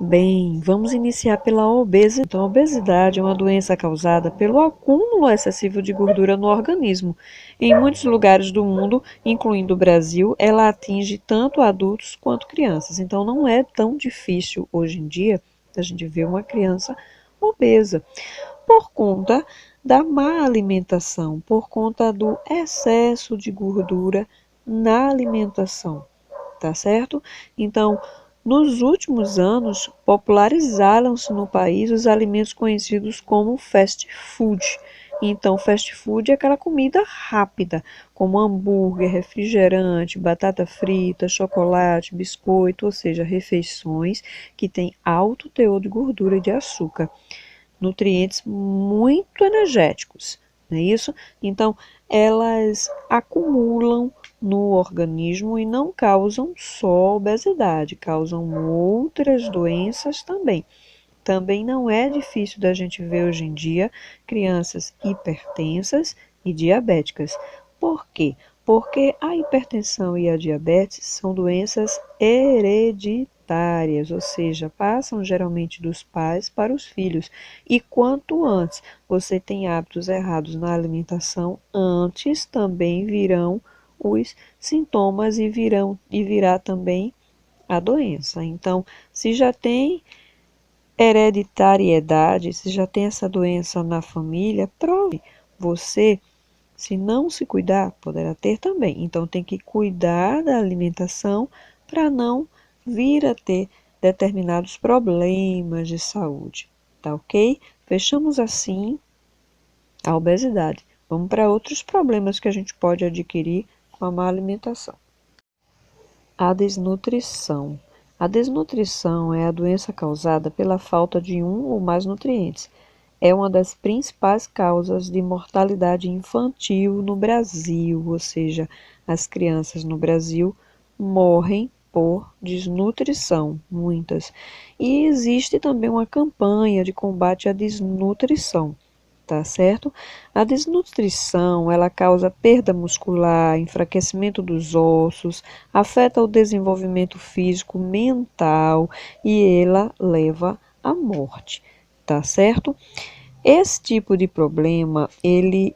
Bem, vamos iniciar pela obesidade. Então, a obesidade é uma doença causada pelo acúmulo excessivo de gordura no organismo. Em muitos lugares do mundo, incluindo o Brasil, ela atinge tanto adultos quanto crianças. Então, não é tão difícil hoje em dia a gente ver uma criança obesa por conta da má alimentação, por conta do excesso de gordura na alimentação, tá certo? Então, nos últimos anos, popularizaram-se no país os alimentos conhecidos como fast food. Então, fast food é aquela comida rápida, como hambúrguer, refrigerante, batata frita, chocolate, biscoito, ou seja, refeições que têm alto teor de gordura e de açúcar, nutrientes muito energéticos, não é isso? Então, elas acumulam no organismo e não causam só obesidade, causam outras doenças também. Também não é difícil da gente ver hoje em dia crianças hipertensas e diabéticas. Por quê? Porque a hipertensão e a diabetes são doenças hereditárias, ou seja, passam geralmente dos pais para os filhos. E quanto antes você tem hábitos errados na alimentação, antes também virão os sintomas e virá também a doença. Então, se já tem hereditariedade, se já tem essa doença na família, prove. Você, se não se cuidar, poderá ter também. Então, tem que cuidar da alimentação para não vir a ter determinados problemas de saúde. Tá ok? Fechamos assim a obesidade. Vamos para outros problemas que a gente pode adquirir com a má alimentação. A desnutrição. A desnutrição é a doença causada pela falta de um ou mais nutrientes. É uma das principais causas de mortalidade infantil no Brasil, ou seja, as crianças no Brasil morrem por desnutrição, muitas. E existe também uma campanha de combate à desnutrição. Tá certo? A desnutrição, ela causa perda muscular, enfraquecimento dos ossos, afeta o desenvolvimento físico, mental e ela leva à morte, tá certo? Esse tipo de problema, ele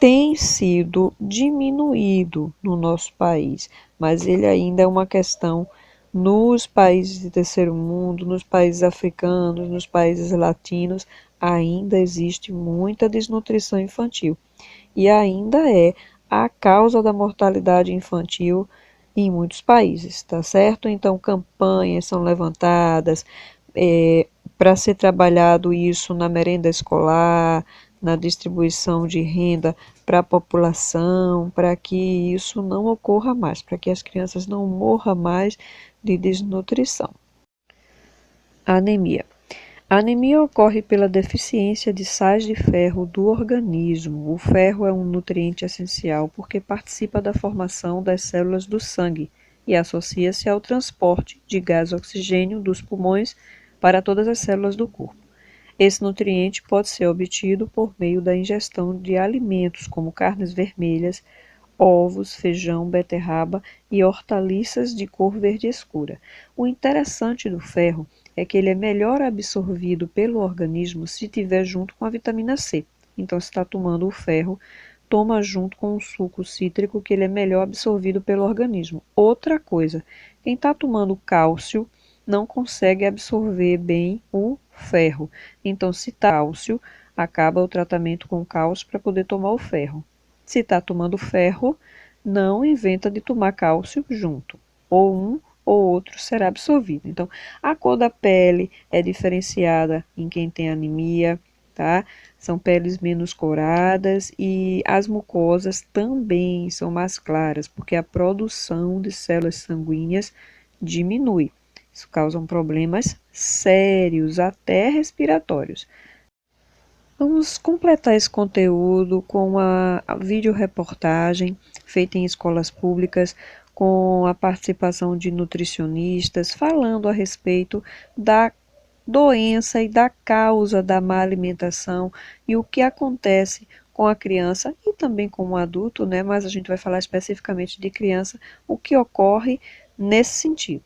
tem sido diminuído no nosso país, mas ele ainda é uma questão nos países de terceiro mundo, nos países africanos, nos países latinos, ainda existe muita desnutrição infantil e ainda é a causa da mortalidade infantil em muitos países, tá certo? Então, campanhas são levantadas para ser trabalhado isso na merenda escolar, na distribuição de renda para a população, para que isso não ocorra mais, para que as crianças não morram mais de desnutrição. Anemia. A anemia ocorre pela deficiência de sais de ferro do organismo. O ferro é um nutriente essencial porque participa da formação das células do sangue e associa-se ao transporte de gás oxigênio dos pulmões para todas as células do corpo. Esse nutriente pode ser obtido por meio da ingestão de alimentos como carnes vermelhas, ovos, feijão, beterraba e hortaliças de cor verde escura. O interessante do ferro é que ele é melhor absorvido pelo organismo se tiver junto com a vitamina C. Então, se está tomando o ferro, toma junto com o suco cítrico, que ele é melhor absorvido pelo organismo. Outra coisa, quem está tomando cálcio não consegue absorver bem o ferro. Então, se está cálcio, acaba o tratamento com cálcio para poder tomar o ferro. Se está tomando ferro, não inventa de tomar cálcio junto. Ou um ou outro será absorvido. Então, a cor da pele é diferenciada em quem tem anemia, tá? São peles menos coradas e as mucosas também são mais claras, porque a produção de células sanguíneas diminui. Isso causa problemas sérios, até respiratórios. Vamos completar esse conteúdo com uma videoreportagem feita em escolas públicas, com a participação de nutricionistas, falando a respeito da doença e da causa da má alimentação e o que acontece com a criança e também com o adulto, né? Mas a gente vai falar especificamente de criança, o que ocorre nesse sentido.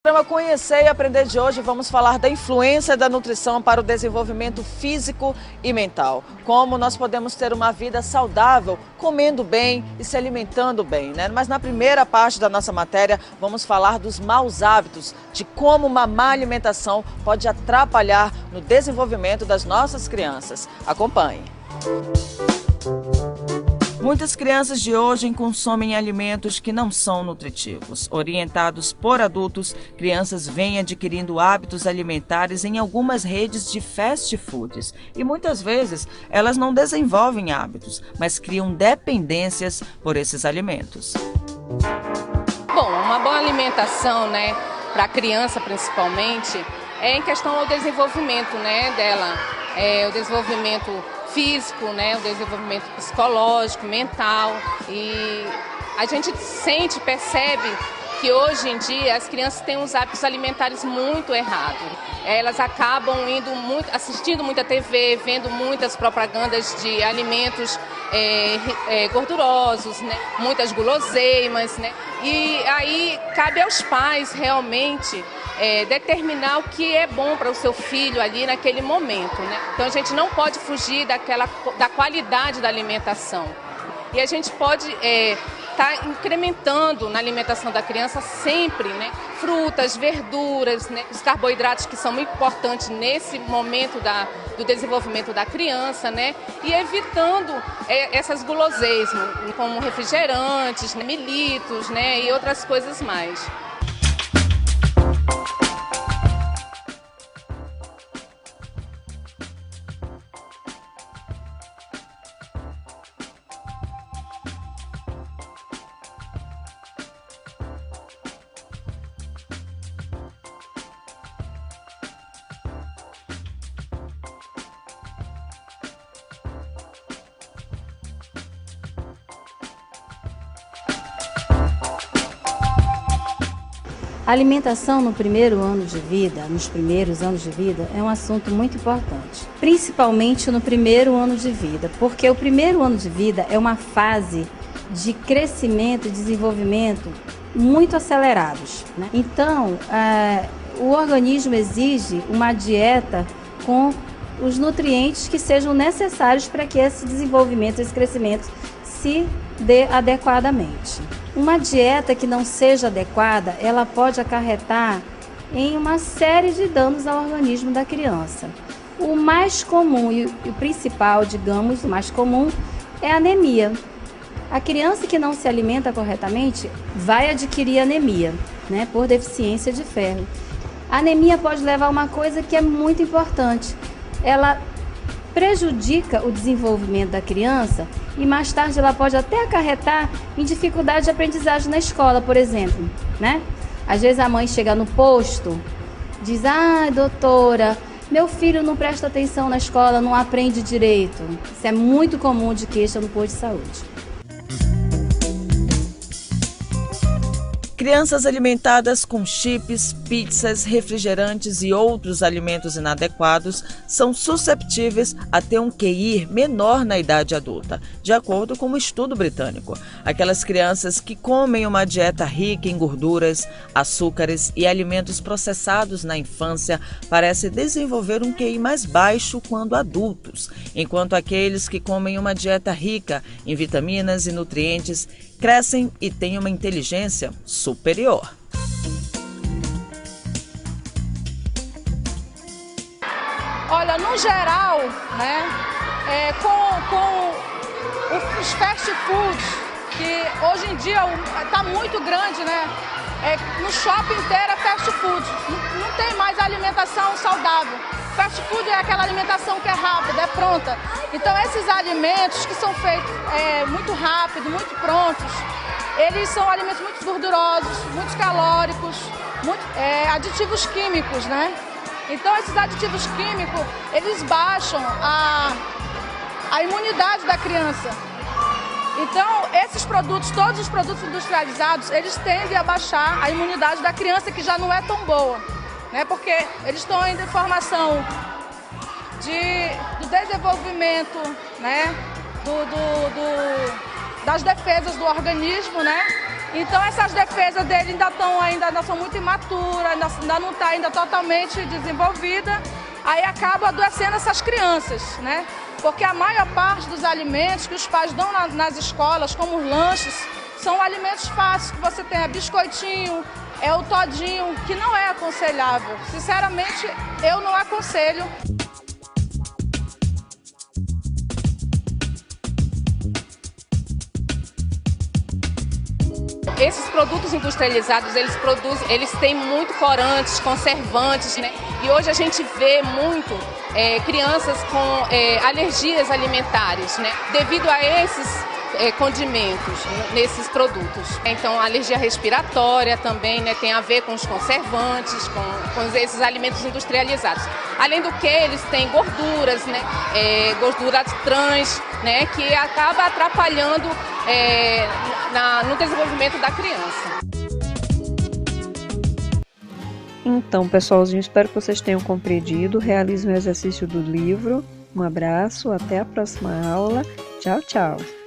No programa Conhecer e Aprender de hoje, vamos falar da influência da nutrição para o desenvolvimento físico e mental. Como nós podemos ter uma vida saudável, comendo bem e se alimentando bem, né? Mas na primeira parte da nossa matéria, vamos falar dos maus hábitos, de como uma má alimentação pode atrapalhar no desenvolvimento das nossas crianças. Acompanhe. Muitas crianças de hoje consomem alimentos que não são nutritivos. Orientados por adultos, crianças vêm adquirindo hábitos alimentares em algumas redes de fast foods. E muitas vezes elas não desenvolvem hábitos, mas criam dependências por esses alimentos. Bom, uma boa alimentação, né, para a criança principalmente, é em questão ao desenvolvimento, né, dela. O desenvolvimento físico, né, o desenvolvimento psicológico, mental, e a gente sente, percebe que hoje em dia as crianças têm uns hábitos alimentares muito errados. Elas acabam assistindo muita TV, vendo muitas propagandas de alimentos gordurosos, né, muitas guloseimas, né, e aí cabe aos pais realmente determinar o que é bom para o seu filho ali naquele momento, né? Então a gente não pode fugir da qualidade da alimentação. E a gente pode estar incrementando na alimentação da criança sempre, né, frutas, verduras, né, os carboidratos que são muito importantes nesse momento do desenvolvimento da criança, né, e evitando essas guloseimas, como refrigerantes, né, militos, né, e outras coisas mais. A alimentação no primeiro ano de vida, nos primeiros anos de vida, é um assunto muito importante, principalmente no primeiro ano de vida, porque o primeiro ano de vida é uma fase de crescimento e desenvolvimento muito acelerados, né? Então, o organismo exige uma dieta com os nutrientes que sejam necessários para que esse desenvolvimento, esse crescimento se dê adequadamente. Uma dieta que não seja adequada, ela pode acarretar em uma série de danos ao organismo da criança. O mais comum e o principal, digamos, o mais comum é a anemia. A criança que não se alimenta corretamente vai adquirir anemia, né, por deficiência de ferro. A anemia pode levar a uma coisa que é muito importante. Ela prejudica o desenvolvimento da criança e mais tarde ela pode até acarretar em dificuldade de aprendizagem na escola, por exemplo, né? Às vezes a mãe chega no posto, diz: doutora, meu filho não presta atenção na escola, não aprende direito. Isso é muito comum de queixa no posto de saúde. Crianças alimentadas com chips, pizzas, refrigerantes e outros alimentos inadequados são susceptíveis a ter um QI menor na idade adulta, de acordo com um estudo britânico. Aquelas crianças que comem uma dieta rica em gorduras, açúcares e alimentos processados na infância parecem desenvolver um QI mais baixo quando adultos, enquanto aqueles que comem uma dieta rica em vitaminas e nutrientes crescem e têm uma inteligência superior. Olha, no geral, né, com os fast foods, que hoje em dia está muito grande, né, no shopping inteiro é fast food, não tem mais alimentação saudável. Fast food é aquela alimentação que é rápida, é pronta. Então esses alimentos que são feitos muito rápido, muito prontos, eles são alimentos muito gordurosos, muito calóricos, aditivos químicos, né? Então esses aditivos químicos, eles baixam a imunidade da criança. Então esses produtos, todos os produtos industrializados, eles tendem a baixar a imunidade da criança, que já não é tão boa, né? Porque eles estão ainda em formação do desenvolvimento, né? Das defesas do organismo, né? Então essas defesas dele ainda são muito imaturas, ainda não está ainda totalmente desenvolvida, aí acaba adoecendo essas crianças, né? Porque a maior parte dos alimentos que os pais dão nas escolas, como os lanches, são alimentos fáceis, que você tem biscoitinho, o todinho, que não é aconselhável. Sinceramente, eu não aconselho. Esses produtos industrializados, eles têm muito corantes, conservantes, né? E hoje a gente vê muito crianças com alergias alimentares, né? Devido a esses condimentos nesses produtos. Então, a alergia respiratória também, né, tem a ver com os conservantes, com esses alimentos industrializados. Além do que, eles têm gorduras, né, gorduras trans, né, que acaba atrapalhando no desenvolvimento da criança. Então, pessoalzinho, espero que vocês tenham compreendido. Realizem o exercício do livro. Um abraço, até a próxima aula. Tchau, tchau!